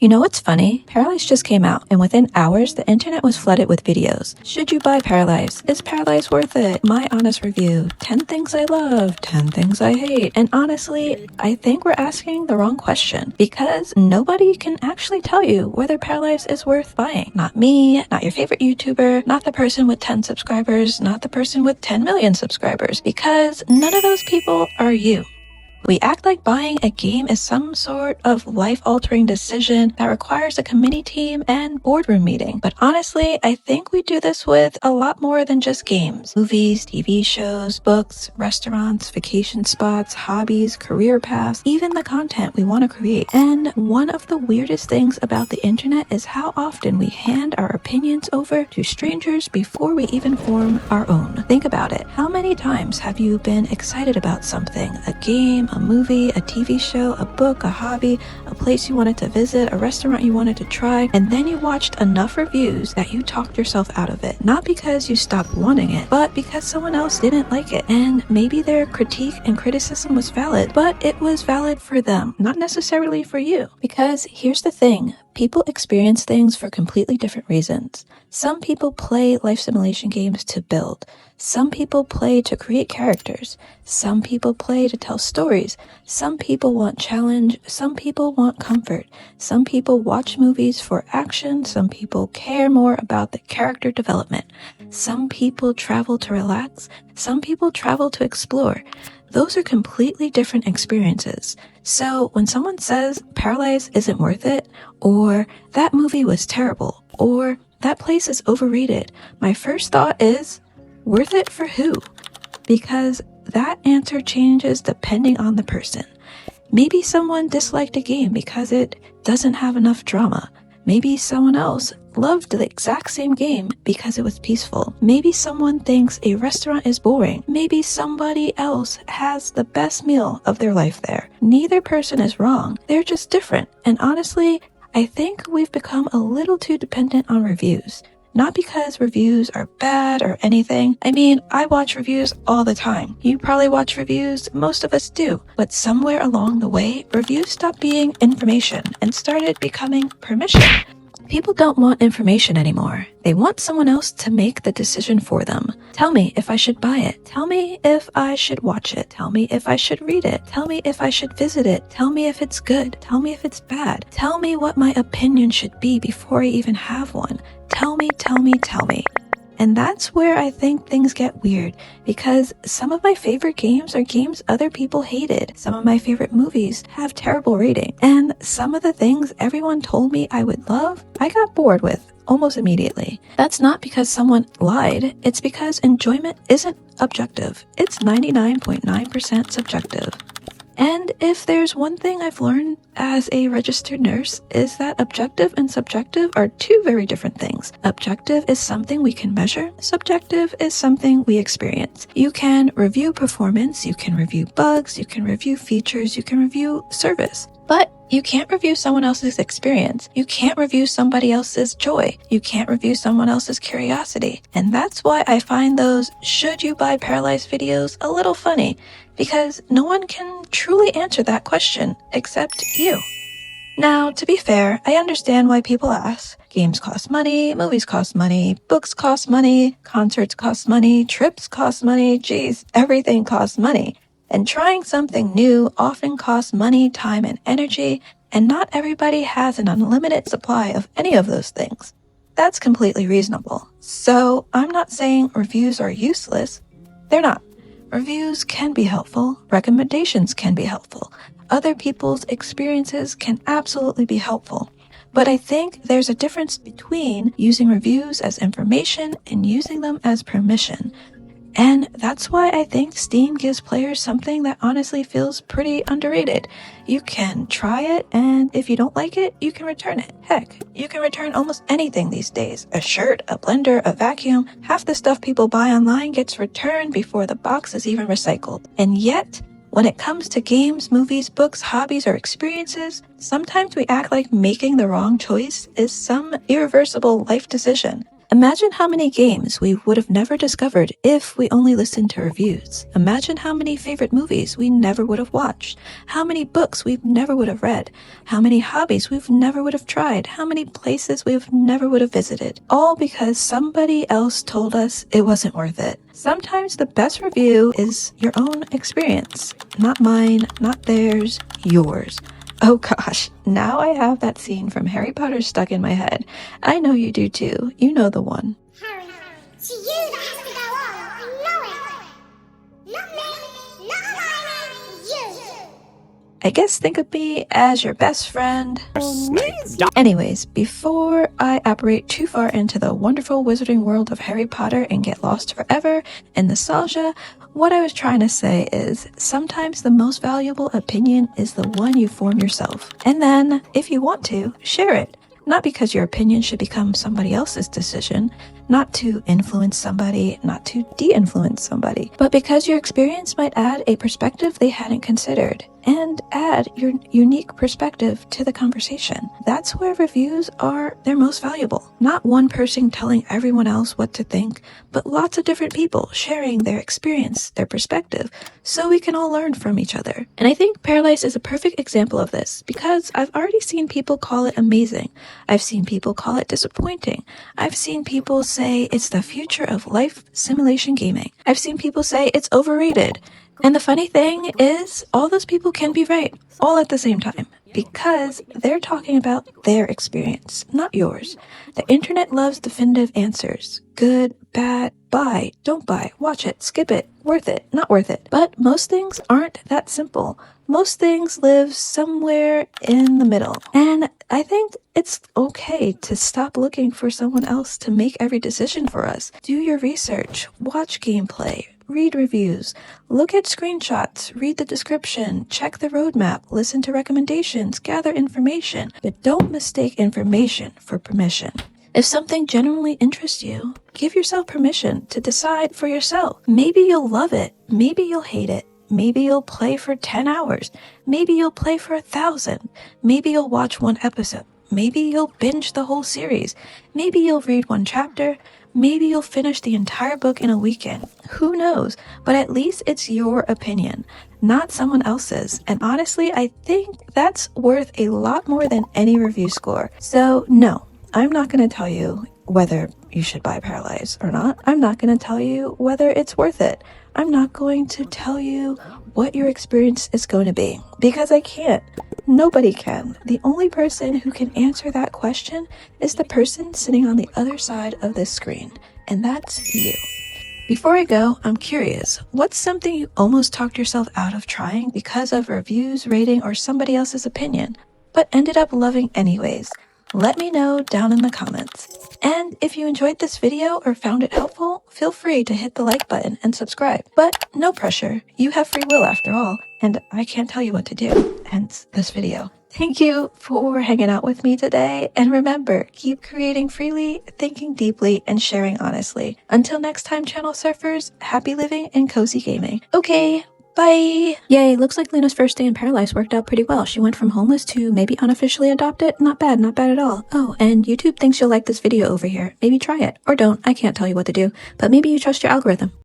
You know what's funny? Paralives just came out, and within hours, the internet was flooded with videos. Should you buy Paralives? Is Paralives worth it? My honest review. 10 things I love, 10 things I hate. And honestly, I think we're asking the wrong question, because nobody can actually tell you whether Paralives is worth buying. Not me, not your favorite YouTuber, not the person with 10 subscribers, not the person with 10 million subscribers, because none of those people are you. We act like buying a game is some sort of life-altering decision that requires a committee team and boardroom meeting. But honestly, I think we do this with a lot more than just games. Movies, TV shows, books, restaurants, vacation spots, hobbies, career paths, even the content we want to create. And one of the weirdest things about the internet is how often we hand our opinions over to strangers before we even form our own. Think about it. How many times have you been excited about something? A game, a movie, a TV show, a book, a hobby, a place you wanted to visit, a restaurant you wanted to try, and then you watched enough reviews that you talked yourself out of it. Not because you stopped wanting it, but because someone else didn't like it. And maybe their critique and criticism was valid, but it was valid for them, not necessarily for you. Because here's the thing. People experience things for completely different reasons. Some people play life simulation games to build. Some people play to create characters. Some people play to tell stories. Some people want challenge. Some people want comfort. Some people watch movies for action. Some people care more about the character development. Some people travel to relax. Some people travel to explore. Those are completely different experiences. So when someone says Paralives isn't worth it, or that movie was terrible, or that place is overrated, my first thought is, worth it for who? Because that answer changes depending on the person. Maybe someone disliked a game because it doesn't have enough drama. Maybe someone else loved the exact same game because it was peaceful. Maybe someone thinks a restaurant is boring. Maybe somebody else has the best meal of their life there. Neither person is wrong. They're just different. And honestly, I think we've become a little too dependent on reviews. Not because reviews are bad or anything. I mean, I watch reviews all the time. You probably watch reviews, most of us do. But somewhere along the way, reviews stopped being information and started becoming permission. People don't want information anymore. They want someone else to make the decision for them. Tell me if I should buy it. Tell me if I should watch it. Tell me if I should read it. Tell me if I should visit it. Tell me if it's good. Tell me if it's bad. Tell me what my opinion should be before I even have one. Tell me, tell me, tell me. And that's where I think things get weird, because some of my favorite games are games other people hated. Some of my favorite movies have terrible ratings. And some of the things everyone told me I would love, I got bored with almost immediately. That's not because someone lied. It's because enjoyment isn't objective. It's 99.9% subjective. And if there's one thing I've learned as a registered nurse, is that objective and subjective are two very different things. Objective is something we can measure. Subjective is something we experience. You can review performance, you can review bugs, you can review features, you can review service. But you can't review someone else's experience. You can't review somebody else's joy. You can't review someone else's curiosity. And that's why I find those "should you buy Paralives" videos a little funny, because no one can truly answer that question except you. Now, to be fair, I understand why people ask. Games cost money, movies cost money, books cost money, concerts cost money, trips cost money, geez, everything costs money. And trying something new often costs money, time, and energy, and not everybody has an unlimited supply of any of those things. That's completely reasonable. So I'm not saying reviews are useless. They're not. Reviews can be helpful. Recommendations can be helpful. Other people's experiences can absolutely be helpful. But I think there's a difference between using reviews as information and using them as permission. And that's why I think Steam gives players something that honestly feels pretty underrated. You can try it, and if you don't like it, you can return it. Heck, you can return almost anything these days. A shirt, a blender, a vacuum. Half the stuff people buy online gets returned before the box is even recycled. And yet, when it comes to games, movies, books, hobbies, or experiences, sometimes we act like making the wrong choice is some irreversible life decision. Imagine how many games we would have never discovered if we only listened to reviews. Imagine how many favorite movies we never would have watched, how many books we never would have read, how many hobbies we never would have tried, how many places we never would have visited, all because somebody else told us it wasn't worth it. Sometimes the best review is your own experience, not mine, not theirs, yours. Oh gosh, now I have that scene from Harry Potter stuck in my head. I know you do too. You know the one. Harry, it's you that has to go on. I know it. Not me, not Hermione, you. I guess think of me as your best friend. Anyways, before I operate too far into the wonderful wizarding world of Harry Potter and get lost forever in nostalgia, what I was trying to say is sometimes the most valuable opinion is the one you form yourself. And then, if you want to, share it. Not because your opinion should become somebody else's decision, not to influence somebody, not to de-influence somebody, but because your experience might add a perspective they hadn't considered and add your unique perspective to the conversation. That's where reviews are their most valuable. Not one person telling everyone else what to think, but lots of different people sharing their experience, their perspective, so we can all learn from each other. And I think Paralives is a perfect example of this because I've already seen people call it amazing. I've seen people call it disappointing. I've seen people say it's the future of life simulation gaming. I've seen people say it's overrated. And the funny thing is, all those people can be right, all at the same time, because they're talking about their experience, not yours. The internet loves definitive answers. Good, bad, buy, don't buy, watch it, skip it, worth it, not worth it. But most things aren't that simple. Most things live somewhere in the middle. And I think it's okay to stop looking for someone else to make every decision for us. Do your research, watch gameplay, read reviews, look at screenshots, read the description, check the roadmap, listen to recommendations, gather information, but don't mistake information for permission. If something genuinely interests you, give yourself permission to decide for yourself. Maybe you'll love it, maybe you'll hate it. Maybe you'll play for 10 hours. Maybe you'll play for 1,000. Maybe you'll watch one episode. Maybe you'll binge the whole series. Maybe you'll read one chapter. Maybe you'll finish the entire book in a weekend. Who knows? But at least it's your opinion, not someone else's. And honestly, I think that's worth a lot more than any review score. So no, I'm not going to tell you whether you should buy Paralives or not. I'm not going to tell you whether it's worth it. I'm not going to tell you what your experience is going to be because I can't. Nobody can. The only person who can answer that question is the person sitting on the other side of this screen, and that's you. Before I go, I'm curious, what's something you almost talked yourself out of trying because of reviews, rating, or somebody else's opinion, but ended up loving anyways? Let me know down in the comments. And if you enjoyed this video or found it helpful, feel free to hit the like button and subscribe. But no pressure, you have free will after all, and I can't tell you what to do, hence this video. Thank you for hanging out with me today, and remember, keep creating freely, thinking deeply, and sharing honestly. Until next time, channel surfers, happy living and cozy gaming. Okay, bye! Yay, looks like Luna's first day in Paralives worked out pretty well. She went from homeless to maybe unofficially adopted. Not bad at all. Oh, and YouTube thinks you'll like this video over here. Maybe try it. Or don't. I can't tell you what to do. But maybe you trust your algorithm.